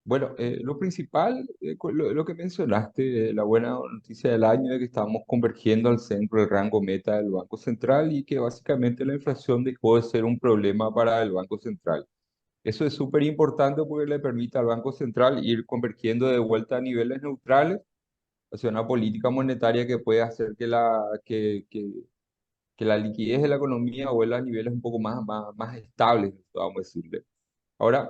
Bueno, lo principal, lo que mencionaste, la buena noticia del año es que estamos convergiendo al centro del rango meta del Banco Central y que básicamente la inflación dejó de ser un problema para el Banco Central. Eso es súper importante porque le permite al Banco Central ir convergiendo de vuelta a niveles neutrales hacia una política monetaria que puede hacer que la liquidez de la economía vuelva a niveles un poco más estables, vamos a decirle. Ahora,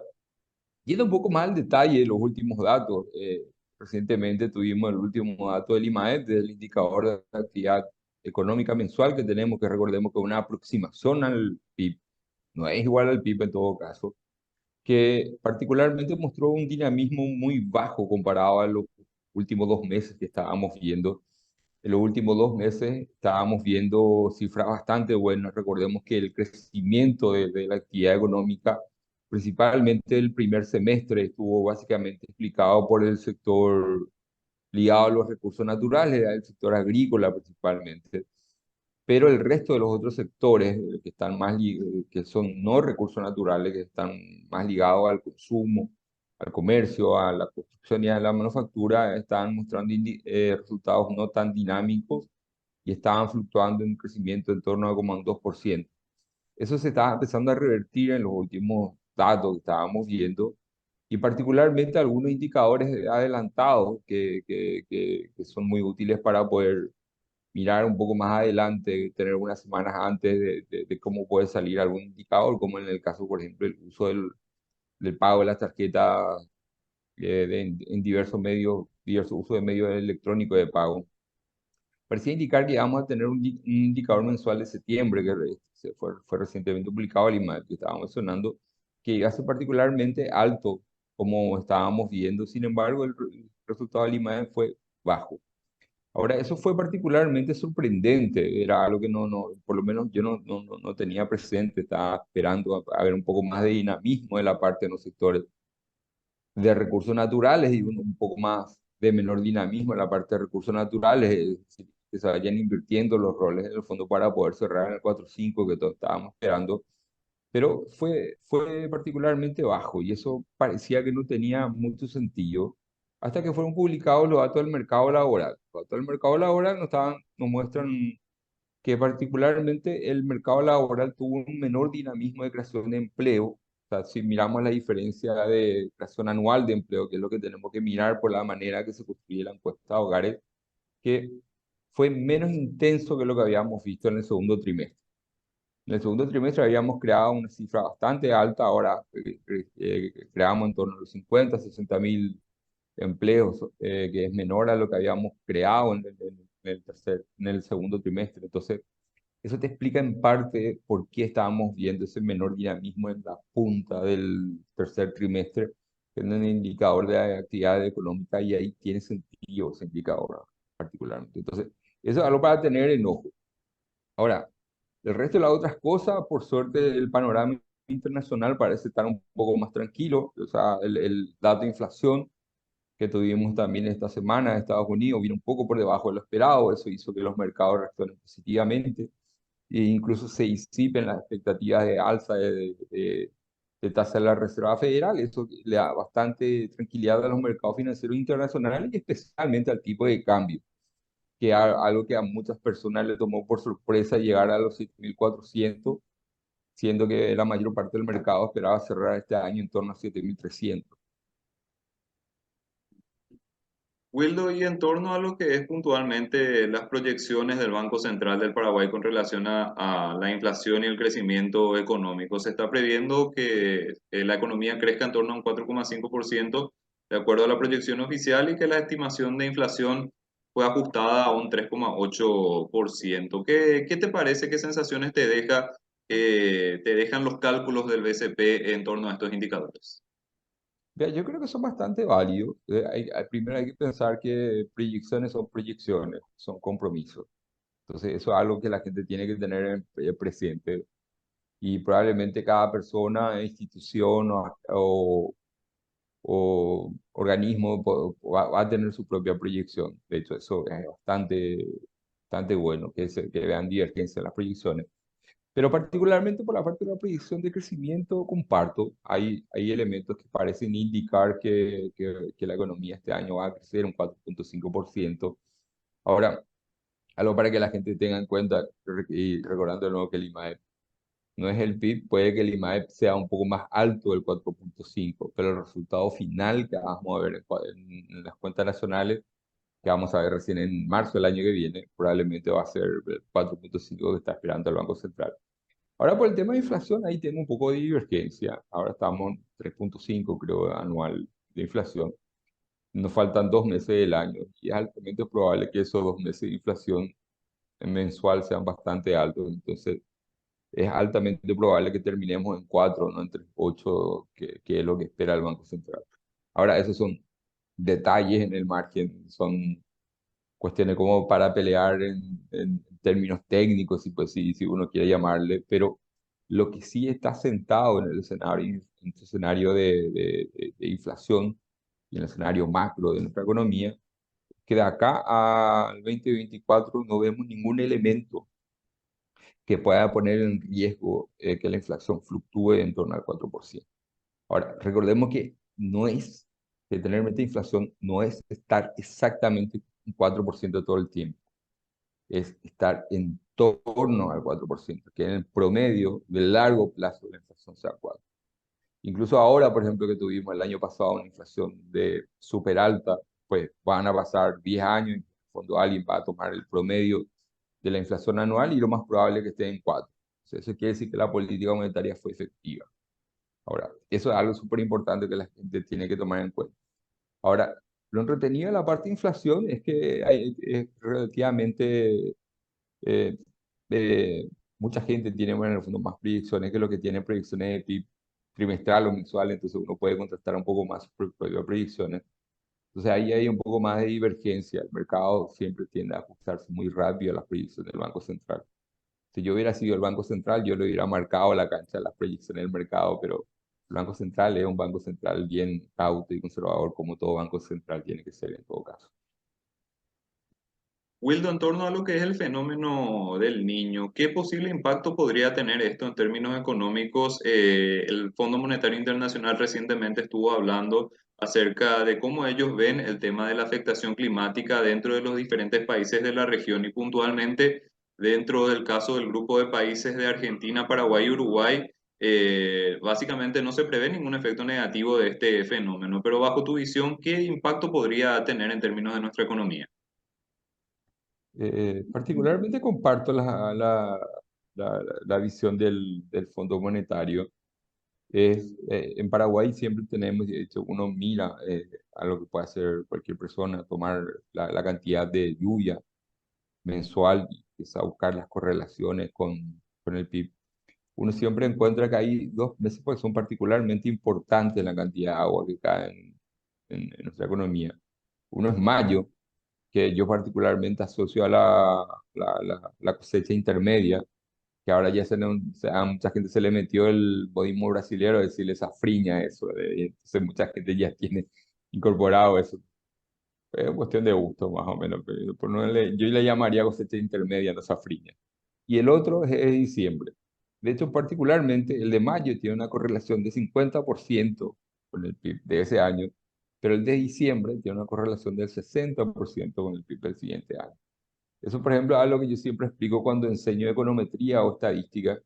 yendo un poco más al detalle de los últimos datos, recientemente tuvimos el último dato del IMAEF, del indicador de actividad económica mensual que tenemos, que recordemos que es una aproximación al PIB, no es igual al PIB en todo caso, que particularmente mostró un dinamismo muy bajo comparado a los últimos 2 meses que estábamos viendo. En los últimos 2 meses estábamos viendo cifras bastante buenas. Recordemos que el crecimiento de la actividad económica, principalmente el primer semestre, estuvo básicamente explicado por el sector ligado a los recursos naturales, el sector agrícola principalmente, pero el resto de los otros sectores que están que son no recursos naturales, que están más ligados al consumo, al comercio, a la construcción y a la manufactura, están mostrando resultados no tan dinámicos y estaban fluctuando en un crecimiento en torno a como un 2%. Eso se está empezando a revertir en los últimos datos que estábamos viendo y particularmente algunos indicadores adelantados que son muy útiles para poder mirar un poco más adelante, tener unas semanas antes de cómo puede salir algún indicador, como en el caso, por ejemplo, el uso del pago de las tarjetas en diversos medios, diverso uso de medios electrónicos de pago. Parecía indicar que íbamos a tener un indicador mensual de septiembre, que fue recientemente publicado el IMAD, que estábamos mencionando, que iba a ser particularmente alto, como estábamos viendo. Sin embargo, el resultado del IMAD fue bajo. Ahora, eso fue particularmente sorprendente, era algo que por lo menos yo no tenía presente, estaba esperando a ver un poco más de dinamismo de la parte de los sectores de recursos naturales y un poco más de menor dinamismo en la parte de recursos naturales, es decir, que se vayan invirtiendo los roles en el fondo para poder cerrar en el 4-5 que todos estábamos esperando, pero fue particularmente bajo y eso parecía que no tenía mucho sentido hasta que fueron publicados los datos del mercado laboral. Los datos del mercado laboral nos muestran que particularmente el mercado laboral tuvo un menor dinamismo de creación de empleo. O sea, si miramos la diferencia de creación anual de empleo, que es lo que tenemos que mirar por la manera que se construye la encuesta de hogares, que fue menos intenso que lo que habíamos visto en el segundo trimestre. En el segundo trimestre habíamos creado una cifra bastante alta, ahora creamos en torno a los 50, 60 mil empleos, que es menor a lo que habíamos creado en el segundo trimestre. Entonces, eso te explica en parte por qué estábamos viendo ese menor dinamismo en la punta del tercer trimestre, en el indicador de actividad económica, y ahí tiene sentido ese indicador particularmente. Entonces, eso es algo para tener en ojo. Ahora, el resto de las otras cosas, por suerte, el panorama internacional parece estar un poco más tranquilo. O sea, el dato de inflación que tuvimos también esta semana en Estados Unidos vino un poco por debajo de lo esperado. Eso hizo que los mercados reaccionen positivamente e incluso se disipen las expectativas de alza de tasa de la Reserva Federal. Eso le da bastante tranquilidad a los mercados financieros internacionales y especialmente al tipo de cambio, que es algo que a muchas personas le tomó por sorpresa llegar a los 7.400, siendo que la mayor parte del mercado esperaba cerrar este año en torno a 7.300. Wildo, y en torno a lo que es puntualmente las proyecciones del Banco Central del Paraguay con relación a la inflación y el crecimiento económico, se está previendo que la economía crezca en torno a un 4,5% de acuerdo a la proyección oficial y que la estimación de inflación fue ajustada a un 3,8%. ¿Qué te parece? ¿Qué sensaciones te dejan los cálculos del BCP en torno a estos indicadores? Vea, yo creo que son bastante válidos. Primero hay que pensar que proyecciones son proyecciones, son compromisos. Entonces, eso es algo que la gente tiene que tener presente. Y probablemente cada persona, institución o organismo va a tener su propia proyección. De hecho, eso es bastante bueno, que vean divergencia en las proyecciones. Pero particularmente por la parte de la proyección de crecimiento, comparto, hay elementos que parecen indicar que la economía este año va a crecer un 4,5%. Ahora, algo para que la gente tenga en cuenta, y recordando de nuevo que el IMAEP no es el PIB, puede que el IMAEP sea un poco más alto del 4,5, pero el resultado final que vamos a ver en las cuentas nacionales, que vamos a ver recién en marzo del año que viene, probablemente va a ser el 4,5 que está esperando el Banco Central. Ahora, por el tema de inflación, ahí tengo un poco de divergencia. Ahora estamos en 3,5, creo, anual de inflación. Nos faltan 2 meses del año y es altamente probable que esos 2 meses de inflación mensual sean bastante altos. Entonces, es altamente probable que terminemos en 4, no en 3,8, que es lo que espera el Banco Central. Ahora, esos son detalles en el margen, son cuestiones como para pelear en términos técnicos, si uno quiere llamarle, pero lo que sí está sentado en el escenario, en el escenario de inflación y en el escenario macro de nuestra economía, que de acá al 2024 no vemos ningún elemento que pueda poner en riesgo que la inflación fluctúe en torno al 4%. Ahora, recordemos que no es, que tener meta de inflación no es estar exactamente un 4% todo el tiempo, es estar en torno al 4%, que en el promedio de largo plazo la inflación sea 4. Incluso ahora, por ejemplo, que tuvimos el año pasado una inflación de súper alta, pues van a pasar 10 años y en el fondo alguien va a tomar el promedio de la inflación anual y lo más probable es que esté en 4. Entonces, eso quiere decir que la política monetaria fue efectiva. Ahora, eso es algo súper importante que la gente tiene que tomar en cuenta. Ahora, lo entretenido de la parte de inflación es que es relativamente eh, mucha gente tiene, bueno, en el fondo más proyecciones que lo que tiene proyecciones de PIB trimestral o mensual, entonces uno puede contrastar un poco más sus proyecciones. Entonces ahí hay un poco más de divergencia. El mercado siempre tiende a ajustarse muy rápido a las proyecciones del Banco Central. Si yo hubiera sido el Banco Central, yo le hubiera marcado la cancha a las proyecciones del mercado, pero el Banco Central es un Banco Central bien cauto y conservador, como todo Banco Central tiene que ser en todo caso. Wildo, en torno a lo que es el fenómeno del niño, ¿qué posible impacto podría tener esto en términos económicos? El Fondo Monetario Internacional recientemente estuvo hablando acerca de cómo ellos ven el tema de la afectación climática dentro de los diferentes países de la región y puntualmente dentro del caso del grupo de países de Argentina, Paraguay y Uruguay. Básicamente no se prevé ningún efecto negativo de este fenómeno, pero bajo tu visión, ¿qué impacto podría tener en términos de nuestra economía? Particularmente comparto la visión del Fondo Monetario. En Paraguay siempre tenemos, de hecho, uno mira a lo que puede hacer cualquier persona, tomar la cantidad de lluvia mensual y empieza a buscar las correlaciones con el PIB. Uno siempre encuentra que hay 2 meses que son particularmente importantes en la cantidad de agua que cae en nuestra economía. Uno es mayo, que yo particularmente asocio a la cosecha intermedia, que ahora ya a mucha gente se le metió el modismo brasilero, decirle safriña eso, y entonces mucha gente ya tiene incorporado eso. Es cuestión de gusto, más o menos, pero yo le llamaría cosecha intermedia, no safriña. Y el otro es diciembre. De hecho, particularmente el de mayo tiene una correlación de 50% con el PIB de ese año, pero el de diciembre tiene una correlación del 60% con el PIB del siguiente año. Eso, por ejemplo, es algo que yo siempre explico cuando enseño econometría o estadística,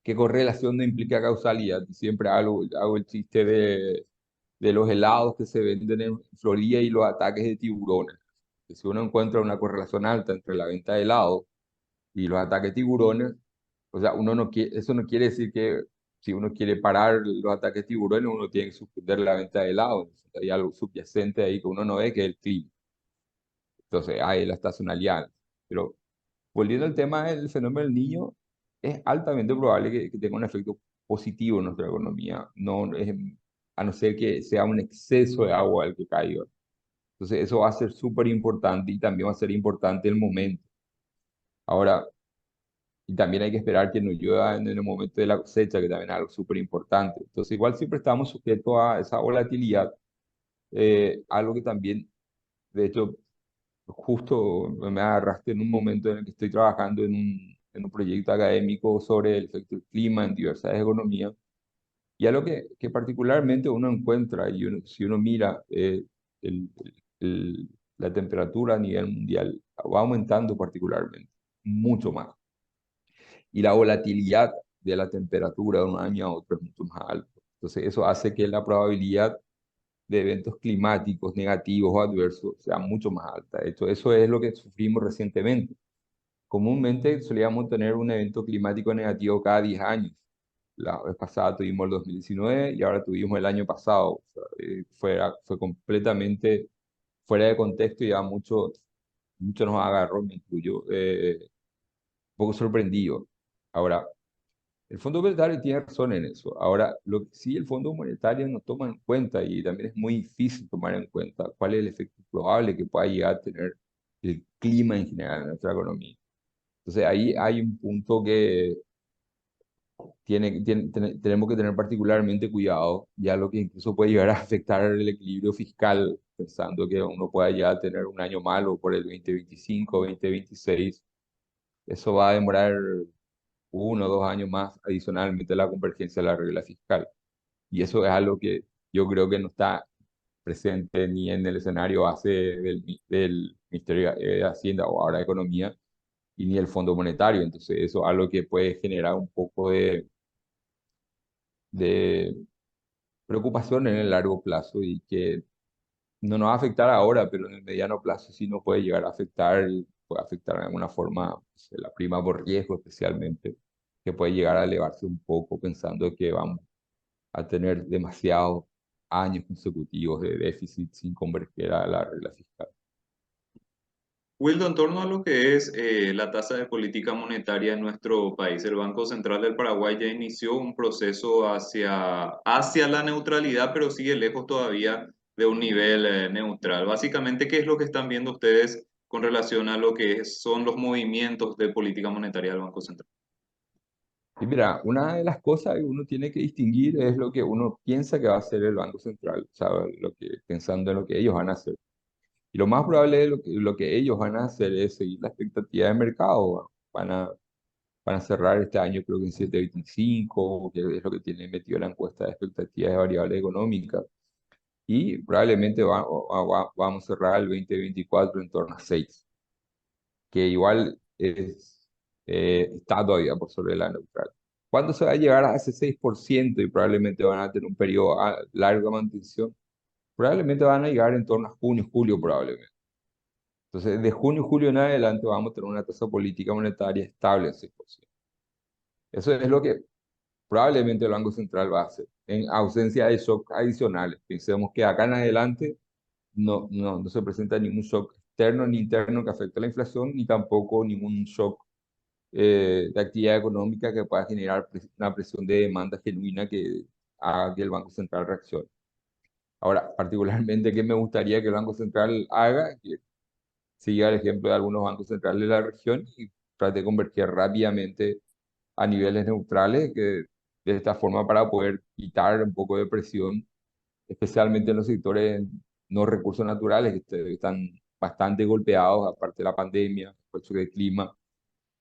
que correlación no implica causalidad. Siempre hago el chiste de los helados que se venden en Florida y los ataques de tiburones. Que si uno encuentra una correlación alta entre la venta de helados y los ataques de tiburones, o sea, uno no quiere, eso no quiere decir que si uno quiere parar los ataques de tiburones, uno tiene que suspender la venta de helados. Hay algo subyacente ahí que uno no ve, que es el clima. Entonces, hay la estacionalidad. Pero volviendo al tema del fenómeno del niño, es altamente probable que tenga un efecto positivo en nuestra economía, a no ser que sea un exceso de agua el que caiga. Entonces, eso va a ser súper importante y también va a ser importante el momento. Ahora, y también hay que esperar que nos llueva en el momento de la cosecha, que también es algo súper importante. Entonces, igual siempre estamos sujetos a esa volatilidad, algo que también, de hecho, justo me agarraste en un momento en el que estoy trabajando en un proyecto académico sobre el efecto del clima en diversas economías. Y algo que particularmente uno encuentra, y si uno mira el- el- la temperatura a nivel mundial, va aumentando particularmente, mucho más. Y la volatilidad de la temperatura de un año a otro es mucho más alta. Entonces, eso hace que la probabilidad de eventos climáticos negativos o adversos sea mucho más alta. De hecho, eso es lo que sufrimos recientemente. Comúnmente solíamos tener un evento climático negativo cada 10 años. La vez pasada tuvimos el 2019 y ahora tuvimos el año pasado. O sea, fue completamente fuera de contexto y ya mucho nos agarró, me incluyo, un poco sorprendido. Ahora, el Fondo Monetario tiene razón en eso. Ahora, lo que sí el Fondo Monetario no toma en cuenta, y también es muy difícil tomar en cuenta, cuál es el efecto probable que pueda llegar a tener el clima en general en nuestra economía. Entonces, ahí hay un punto que tenemos que tener particularmente cuidado, ya lo que incluso puede llegar a afectar el equilibrio fiscal, pensando que uno pueda llegar a tener un año malo por el 2025, 2026. Eso va a demorar 1 o 2 años más adicionalmente a la convergencia de la regla fiscal. Y eso es algo que yo creo que no está presente ni en el escenario base del Ministerio de Hacienda o ahora de Economía, y ni el Fondo Monetario. Entonces, eso es algo que puede generar un poco de preocupación en el largo plazo y que no nos va a afectar ahora, pero en el mediano plazo sí nos puede llegar a afectar, y puede afectar de alguna forma, no sé, la prima por riesgo especialmente, que puede llegar a elevarse un poco pensando que vamos a tener demasiados años consecutivos de déficit sin converger a la regla fiscal. Wildo, en torno a lo que es la tasa de política monetaria en nuestro país, el Banco Central del Paraguay ya inició un proceso hacia la neutralidad, pero sigue lejos todavía de un nivel neutral. Básicamente, ¿qué es lo que están viendo ustedes con relación a lo que son los movimientos de política monetaria del Banco Central? Y mira, una de las cosas que uno tiene que distinguir es lo que uno piensa que va a hacer el Banco Central, ¿sabe? Pensando en lo que ellos van a hacer. Y lo más probable es lo que ellos van a hacer es seguir la expectativa de mercado. ¿Va? Van a cerrar este año creo que en 7,25, que es lo que tiene metido la encuesta de expectativas de variables económicas. Y probablemente vamos a cerrar el 2024 en torno a 6, que igual está todavía por sobre la neutral. ¿Cuándo se va a llegar a ese 6% y probablemente van a tener un periodo largo de mantención? Probablemente van a llegar en torno a junio, julio probablemente. Entonces, de junio, julio en adelante vamos a tener una tasa política monetaria estable en 6%. Eso es lo que probablemente el Banco Central va a hacer, en ausencia de shocks adicionales. Pensemos que acá en adelante no se presenta ningún shock externo ni interno que afecte a la inflación, ni tampoco ningún shock de actividad económica que pueda generar una presión de demanda genuina que haga que el Banco Central reaccione. Ahora, particularmente, ¿qué me gustaría que el Banco Central haga? Que siga el ejemplo de algunos bancos centrales de la región y trate de converger rápidamente a niveles neutrales, que de esta forma para poder quitar un poco de presión, especialmente en los sectores no recursos naturales que están bastante golpeados, aparte de la pandemia, el choque de clima.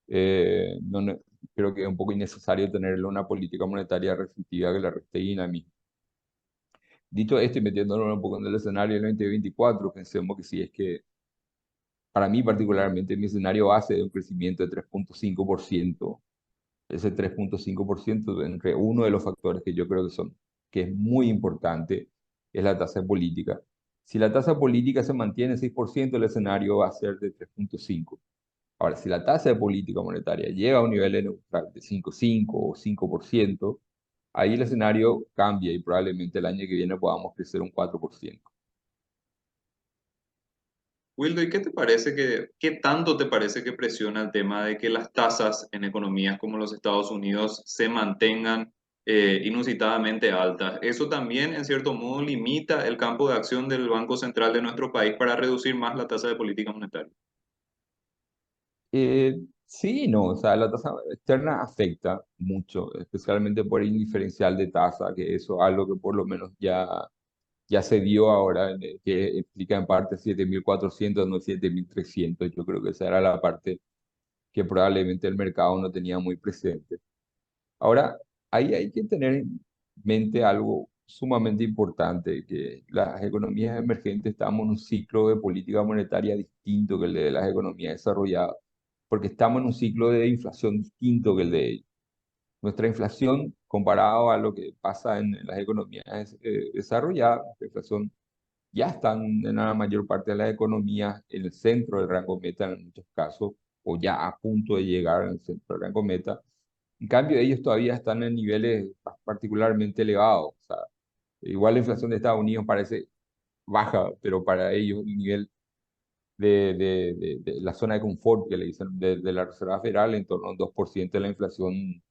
Creo que es un poco innecesario tenerle una política monetaria restrictiva que le reste dinamismo. Dicho esto y metiéndonos un poco en el escenario del 2024, pensemos que si es que, para mí particularmente, mi escenario base de un crecimiento de 3,5%, ese 3,5% entre uno de los factores que yo creo que es muy importante, es la tasa política. Si la tasa política se mantiene en 6%, el escenario va a ser de 3,5%. Ahora, si la tasa de política monetaria llega a un nivel de neutral de 5,5 o 5%, ahí el escenario cambia y probablemente el año que viene podamos crecer un 4%. Wildo, ¿y qué tanto te parece que presiona el tema de que las tasas en economías como los Estados Unidos se mantengan inusitadamente altas? Eso también, en cierto modo, limita el campo de acción del Banco Central de nuestro país para reducir más la tasa de política monetaria. Sí, no, o sea, la tasa externa afecta mucho, especialmente por el diferencial de tasa, que eso es algo que por lo menos ya se vio ahora, que explica en parte 7,400 no 7,300. Yo creo que esa era la parte que probablemente el mercado no tenía muy presente. Ahora, ahí hay que tener en mente algo sumamente importante, que las economías emergentes estamos en un ciclo de política monetaria distinto que el de las economías desarrolladas, porque estamos en un ciclo de inflación distinto que el de ellos. Nuestra inflación, comparado a lo que pasa en las economías desarrolladas, nuestra inflación ya están en la mayor parte de las economías en el centro del rango meta en muchos casos, o ya a punto de llegar al centro del rango meta. En cambio, ellos todavía están en niveles particularmente elevados. O sea, igual la inflación de Estados Unidos parece baja, pero para ellos el nivel de la zona de confort que le dicen de la Reserva Federal en torno a un 2% de la inflación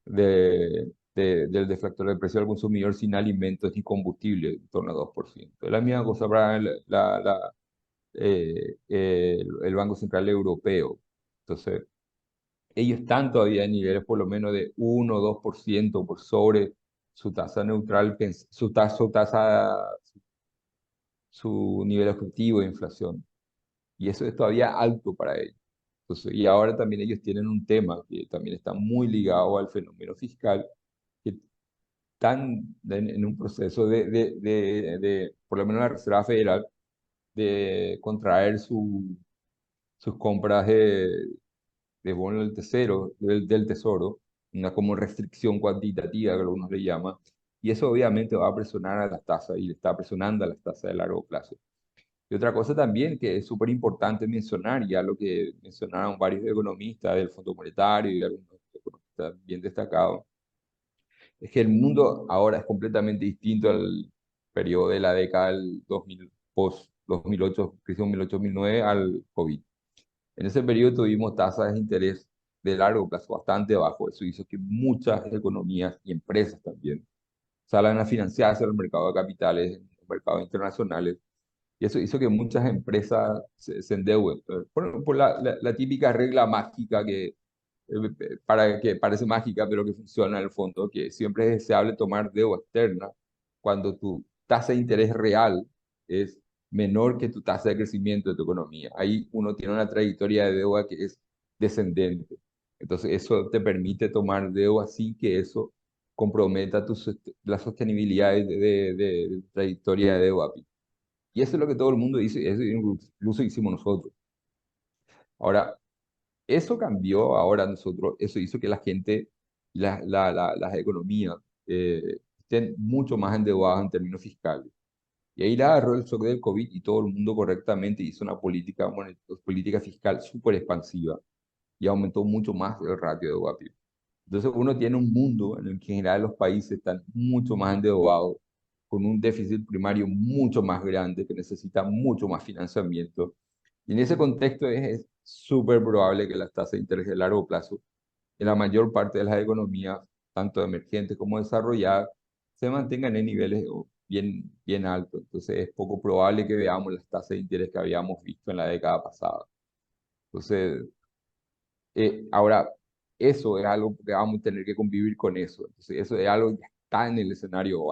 del deflactor de precio al consumidor sin alimentos ni combustible, en torno a 2%. Es la misma cosa para el Banco Central Europeo. Entonces, ellos están todavía en niveles por lo menos de 1 o 2% por sobre su tasa neutral, su nivel objetivo de inflación. Y eso es todavía alto para ellos. Entonces, y ahora también ellos tienen un tema que también está muy ligado al fenómeno fiscal, que están en un proceso por lo menos la Reserva Federal, de contraer sus compras de bonos del tesoro, una como restricción cuantitativa que algunos le llaman, y eso obviamente va a presionar a las tasas y le está presionando a las tasas de largo plazo. Y otra cosa también que es súper importante mencionar, ya lo que mencionaron varios economistas del Fondo Monetario y algunos economistas bien destacados, es que el mundo ahora es completamente distinto al periodo de la década del 2000, post 2008, crisis 2008-2009 al COVID. En ese periodo tuvimos tasas de interés de largo plazo bastante bajo. Eso hizo que muchas economías y empresas también salgan a financiarse en el mercado de capitales, en los mercados internacionales. Y eso hizo que muchas empresas se endeuden. Por la típica regla mágica que parece mágica, pero que funciona en el fondo, que siempre es deseable tomar deuda externa cuando tu tasa de interés real es menor que tu tasa de crecimiento de tu economía. Ahí uno tiene una trayectoria de deuda que es descendente. Entonces eso te permite tomar deuda sin que eso comprometa la sostenibilidad de trayectoria de deuda. Y eso es lo que todo el mundo dice, eso incluso hicimos nosotros. Ahora, eso cambió ahora nosotros, eso hizo que la gente, las economías, estén mucho más endeudadas en términos fiscales. Y ahí le agarró el shock del COVID y todo el mundo correctamente hizo una política fiscal súper expansiva y aumentó mucho más el ratio de deuda PIB. Entonces uno tiene un mundo en el que en general los países están mucho más endeudados, con un déficit primario mucho más grande, que necesita mucho más financiamiento. Y en ese contexto es súper probable que las tasas de interés de largo plazo en la mayor parte de las economías, tanto emergentes como desarrolladas, se mantengan en niveles bien altos. Entonces es poco probable que veamos las tasas de interés que habíamos visto en la década pasada. Entonces, ahora, eso es algo que vamos a tener que convivir con eso. Entonces, eso es algo que está en el escenario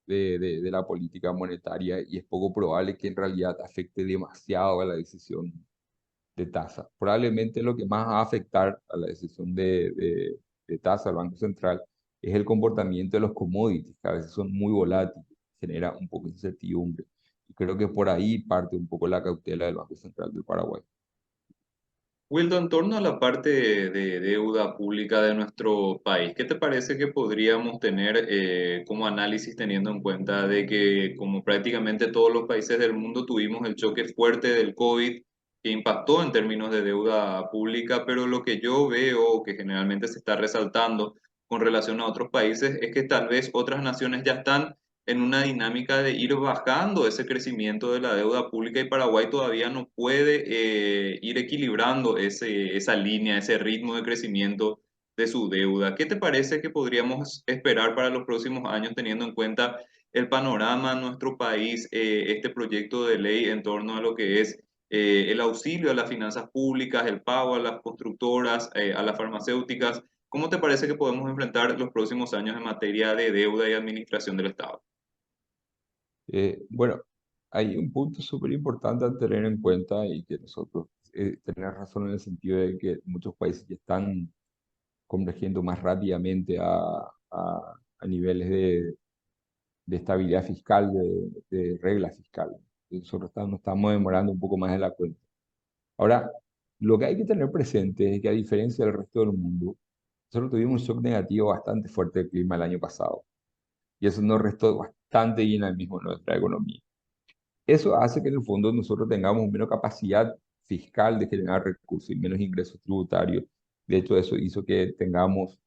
de la política monetaria y es poco probable que en realidad afecte demasiado a la decisión de tasa. Probablemente lo que más va a afectar a la decisión de tasa del Banco Central es el comportamiento de los commodities, que a veces son muy volátiles, genera un poco de incertidumbre. Y creo que por ahí parte un poco la cautela del Banco Central del Paraguay. Wildo, en torno a la parte de deuda pública de nuestro país, ¿qué te parece que podríamos tener como análisis teniendo en cuenta de que como prácticamente todos los países del mundo tuvimos el choque fuerte del COVID que impactó en términos de deuda pública, pero lo que yo veo que generalmente se está resaltando con relación a otros países es que tal vez otras naciones ya están en una dinámica de ir bajando ese crecimiento de la deuda pública y Paraguay todavía no puede ir equilibrando esa línea, ese ritmo de crecimiento de su deuda. ¿Qué te parece que podríamos esperar para los próximos años teniendo en cuenta el panorama en nuestro país, este proyecto de ley en torno a lo que es el auxilio a las finanzas públicas, el pago a las constructoras, a las farmacéuticas? ¿Cómo te parece que podemos enfrentar los próximos años en materia de deuda y administración del Estado? Bueno, hay un punto súper importante a tener en cuenta y que nosotros tenés razón en el sentido de que muchos países ya están convergiendo más rápidamente a niveles de estabilidad fiscal, de regla fiscal. Nosotros nos estamos demorando un poco más de la cuenta. Ahora, lo que hay que tener presente es que a diferencia del resto del mundo, nosotros tuvimos un shock negativo bastante fuerte del clima el año pasado y eso nos restó bastante dinamismo en nuestra economía. Eso hace que en el fondo nosotros tengamos menos capacidad fiscal de generar recursos y menos ingresos tributarios. De hecho, eso hizo que tengamos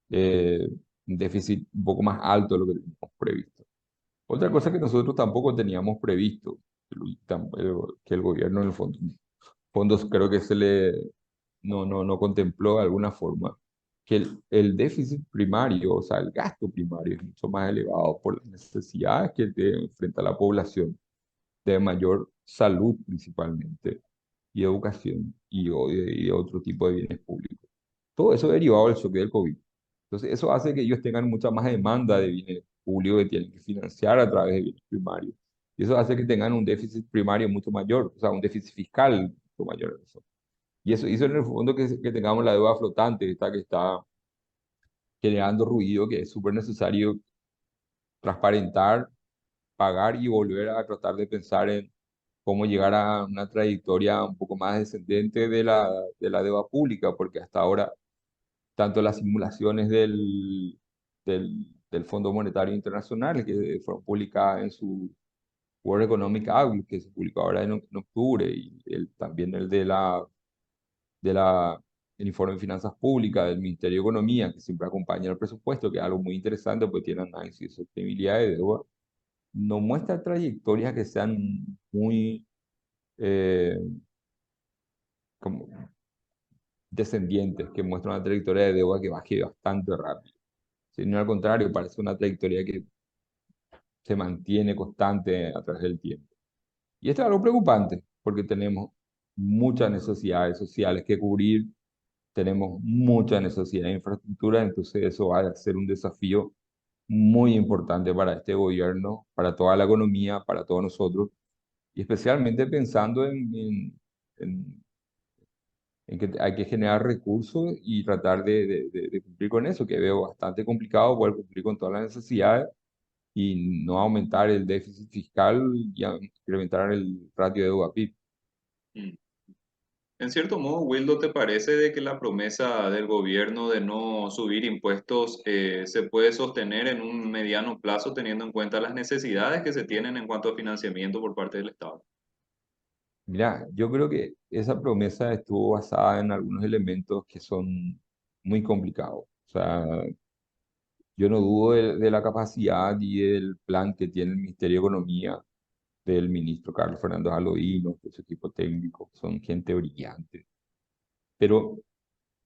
eh, un déficit un poco más alto de lo que teníamos previsto. Otra cosa que nosotros tampoco teníamos previsto, que el gobierno en el fondo, fondos creo que no contempló de alguna forma, que el déficit primario, o sea, el gasto primario es mucho más elevado por las necesidades que enfrenta la población de mayor salud principalmente, y educación y otro tipo de bienes públicos. Todo eso derivado del choque del COVID. Entonces, eso hace que ellos tengan mucha más demanda de bienes públicos que tienen que financiar a través de bienes primarios. Y eso hace que tengan un déficit primario mucho mayor, o sea, un déficit fiscal mucho mayor. Y eso hizo en el fondo que tengamos la deuda flotante, esta que está generando ruido, que es súper necesario transparentar, pagar y volver a tratar de pensar en cómo llegar a una trayectoria un poco más descendente de la deuda pública, porque hasta ahora tanto las simulaciones del Fondo Monetario Internacional, que fueron publicadas en su World Economic Outlook, que se publicó ahora en octubre, y también de la, el informe de finanzas públicas del Ministerio de Economía, que siempre acompaña el presupuesto, que es algo muy interesante, pues tiene análisis de sostenibilidad de deuda, no muestra trayectorias que sean muy eh, como descendientes, que muestran una trayectoria de deuda que baje bastante rápido, sino al contrario, parece una trayectoria que se mantiene constante a través del tiempo. Y esto es algo preocupante, porque tenemos muchas necesidades sociales que cubrir, tenemos mucha necesidad de infraestructura, entonces eso va a ser un desafío muy importante para este gobierno, para toda la economía, para todos nosotros, y especialmente pensando en, en que hay que generar recursos y tratar de cumplir con eso, que veo bastante complicado poder cumplir con todas las necesidades y no aumentar el déficit fiscal y incrementar el ratio de deuda PIB. Mm. En cierto modo, Wildo, ¿te parece de que la promesa del gobierno de no subir impuestos se puede sostener en un mediano plazo teniendo en cuenta las necesidades que se tienen en cuanto a financiamiento por parte del Estado? Mira, yo creo que esa promesa estuvo basada en algunos elementos que son muy complicados. O sea, yo no dudo de la capacidad y del plan que tiene el Ministerio de Economía del ministro Carlos Fernando Aloíno, de su equipo técnico, son gente brillante. Pero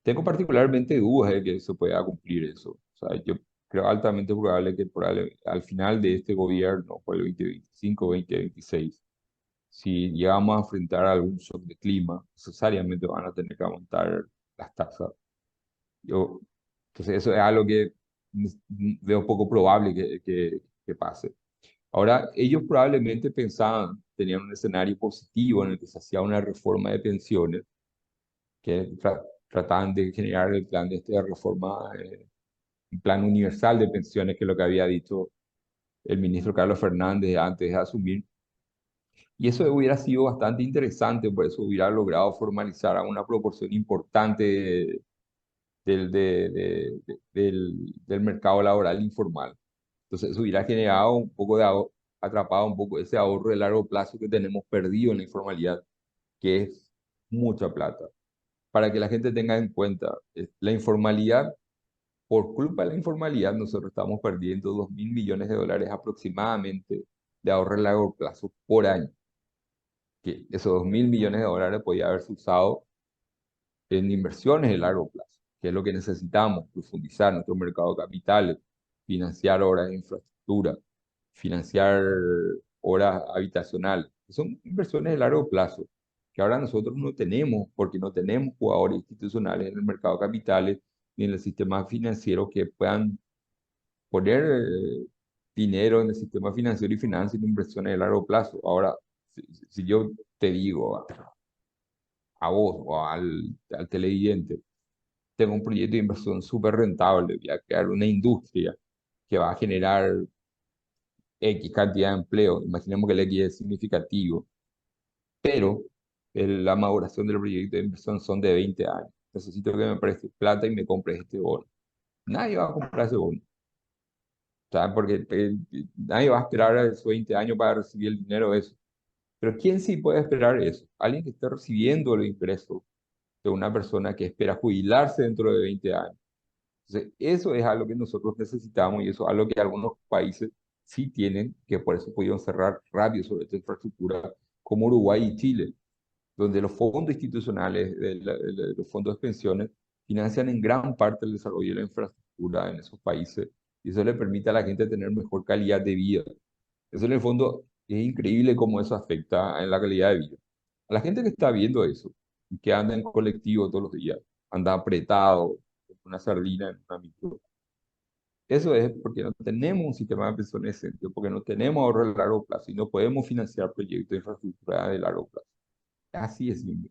tengo particularmente dudas de que se pueda cumplir eso. O sea, yo creo altamente probable que al final de este gobierno, por el 2025, 2026, si llegamos a enfrentar algún shock de clima, necesariamente van a tener que aumentar las tasas. Yo, entonces, eso es algo que veo poco probable que pase. Ahora, ellos probablemente pensaban, tenían un escenario positivo en el que se hacía una reforma de pensiones, que trataban de generar el plan de esta reforma, un plan universal de pensiones, que es lo que había dicho el ministro Carlos Fernández antes de asumir. Y eso hubiera sido bastante interesante, por eso hubiera logrado formalizar a una proporción importante del mercado laboral informal. Entonces, eso hubiera generado un poco atrapado un poco ese ahorro de largo plazo que tenemos perdido en la informalidad, que es mucha plata. Para que la gente tenga en cuenta, la informalidad, por culpa de la informalidad, nosotros estamos perdiendo 2.000 millones de dólares aproximadamente de ahorro de largo plazo por año, que esos 2.000 millones de dólares podía haberse usado en inversiones de largo plazo, que es lo que necesitamos, profundizar nuestro mercado de capitales, financiar obras de infraestructura, financiar obras habitacionales, que son inversiones de largo plazo, que ahora nosotros no tenemos, porque no tenemos jugadores institucionales en el mercado de capitales ni en el sistema financiero que puedan poner dinero en el sistema financiero y financiar inversiones de largo plazo. Ahora, si yo te digo, a vos o al televidente, tengo un proyecto de inversión súper rentable, voy a crear una industria que va a generar X cantidad de empleo, imaginemos que el X es significativo, pero la maduración del proyecto de inversión son de 20 años. Necesito que me prestes plata y me compres este bono. Nadie va a comprar ese bono. ¿Sabes? Porque nadie va a esperar a esos 20 años para recibir el dinero de eso. Pero ¿quién sí puede esperar eso? Alguien que esté recibiendo los ingresos de una persona que espera jubilarse dentro de 20 años. Entonces, eso es algo que nosotros necesitamos y eso es algo que algunos países sí tienen, que por eso pudieron cerrar rápido sobre esta infraestructura, como Uruguay y Chile, donde los fondos institucionales, los fondos de pensiones, financian en gran parte el desarrollo de la infraestructura en esos países y eso le permite a la gente tener mejor calidad de vida. Eso en el fondo es increíble cómo eso afecta en la calidad de vida. A la gente que está viendo eso y que anda en colectivo todos los días, anda apretado, con una sardina en una micro, eso es porque no tenemos un sistema de pensiones decente, porque no tenemos ahorro a largo plazo y no podemos financiar proyectos de infraestructura de largo plazo. Así es simple.